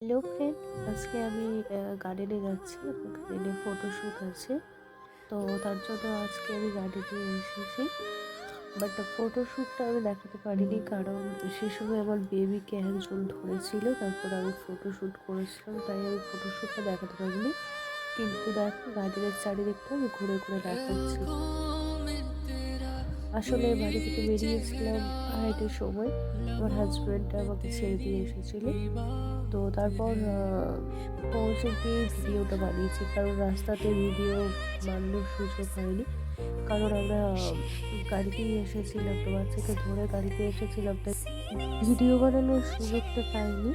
Hello friend, আজকে আমি গার্ডেনে যাচ্ছি। গার্ডেনে ফটোশ্যুট আছে, তো তার জন্য আজকে আমি গার্ডেনে এসেছি। বাট ফটোশ্যুটটা আমি দেখাতে পারিনি, কারণ সে সময় আমার বেবিকে একজন ধরেছিল, তারপর আমি ফটোশ্যুট করেছিলাম, তাই আমি ফটোশ্যুটটা দেখাতে পারিনি। কিন্তু দেখো, গার্ডেনের চারিদিকটা আমি ঘুরে ঘুরে দেখাচ্ছি। আসলে বাড়ি থেকে বেরিয়েছিলাম 2:30টার সময়। আমার হাজব্যান্ড আমাকে ছেড়ে দিয়ে এসেছিল। তো তারপর পৌঁছে গিয়ে ভিডিওটা বানিয়েছি, কারণ রাস্তাতে ভিডিও বানানোর সুযোগ হয়নি। কারণ আমরা গাড়িতেই এসেছিলাম, তো বাচ্চাকে ধরে গাড়িতে এসেছিলাম, তাই ভিডিও বানানোর সুযোগটা পাইনি।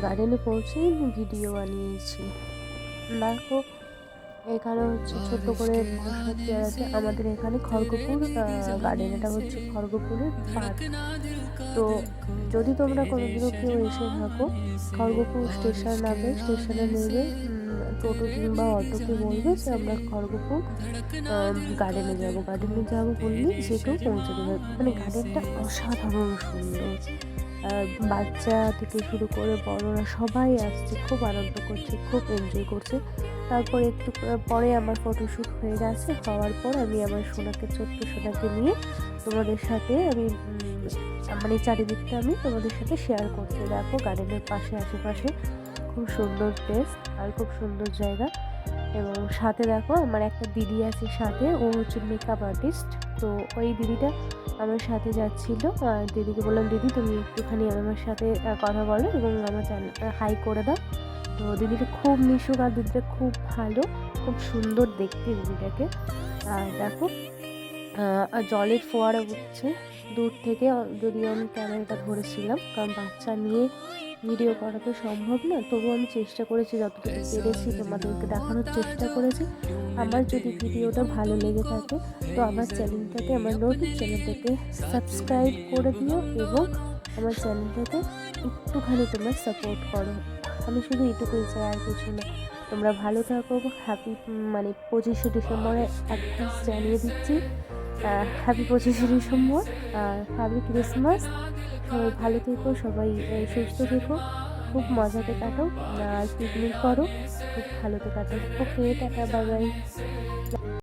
গার্ডেনে পৌঁছেই ভিডিও বানিয়েছি। দেখো, এখানে হচ্ছে ছোট্ট করে বসার চেয়ার আছে। আমাদের এখানে খড়গপুর গার্ডেন, এটা হচ্ছে খড়গপুরের পার্ক। তো যদি তোমরা কোনোদিনও কেউ এসে থাকো, খড়গপুর স্টেশন নামবে, স্টেশনে নেমে টোটো কিংবা অটোকে বলবে যে আমরা খড়গপুর গার্ডেনে যাব। গার্ডেনে যাবো বললেই যে কেউ পৌঁছে দেবে। মানে গার্ডেনটা অসাধারণ সুন্দর। বাচ্চা থেকে শুরু করে বড়রা সবাই আসছে, খুব আনন্দ করছে, খুব এনজয় করছে। তারপর একটু পরে আমার ফটোশ্যুট হয়ে গেছে। হওয়ার পর আমি আমার সোনাকে, ছোট্ট সোনাকে নিয়ে তোমাদের সাথে আমি মানে চারিদিকটা আমি তোমাদের সাথে শেয়ার করছি। দেখো, গার্ডেনের পাশে আশেপাশে খুব সুন্দর প্লেস আর খুব সুন্দর জায়গা। এবং সাথে দেখো, আমার একটা দিদি আছে সাথে, ও হচ্ছে মেকআপ আর্টিস্ট। তো ওই দিদিটা আমার সাথে যাচ্ছিল। আর দিদিকে বললাম, দিদি তুমি একটুখানি আমার সাথে কথা বলো এবং আমার চ্যানেল হাই করে দাও। তো দিদিটা খুব মিশুক, আর দিদিটা খুব ভালো, খুব সুন্দর দেখতে দিদিটাকে। আর দেখো, জলের ফোয়ারা উঠছে দূর থেকে। যদিও আমি ক্যামেরাটা ধরেছিলাম, কারণ বাচ্চা নিয়ে ভিডিও করা তো সম্ভব না, তবুও আমি চেষ্টা করেছি, যতটুকু পেরেছি তোমাদেরকে দেখানোর চেষ্টা করেছি। আমার যদি ভিডিওটা ভালো লেগে থাকে, তো আমার চ্যানেলটাকে, আমার নতুন চ্যানেলটাকে সাবস্ক্রাইব করে দিও এবং আমার চ্যানেলটাকে একটুখানি তোমরা সাপোর্ট করো। আমি শুধু এটুকুই চাই, আর কিছু না। তোমরা ভালো থাকো। হ্যাপি, মানে 25শে ডিসেম্বরে অ্যাডভান্স জানিয়ে দিচ্ছি। হ্যাপি 25শে ডিসেম্বর, হ্যাপি ক্রিসমাস। সবাই ভালো থেকো, সবাই সুস্থ থেকো, খুব মজাতে কাটাও, আর পিকনিক করো, খুব ভালোতে কাটাও। ওকে, টাটা, বাই বাই।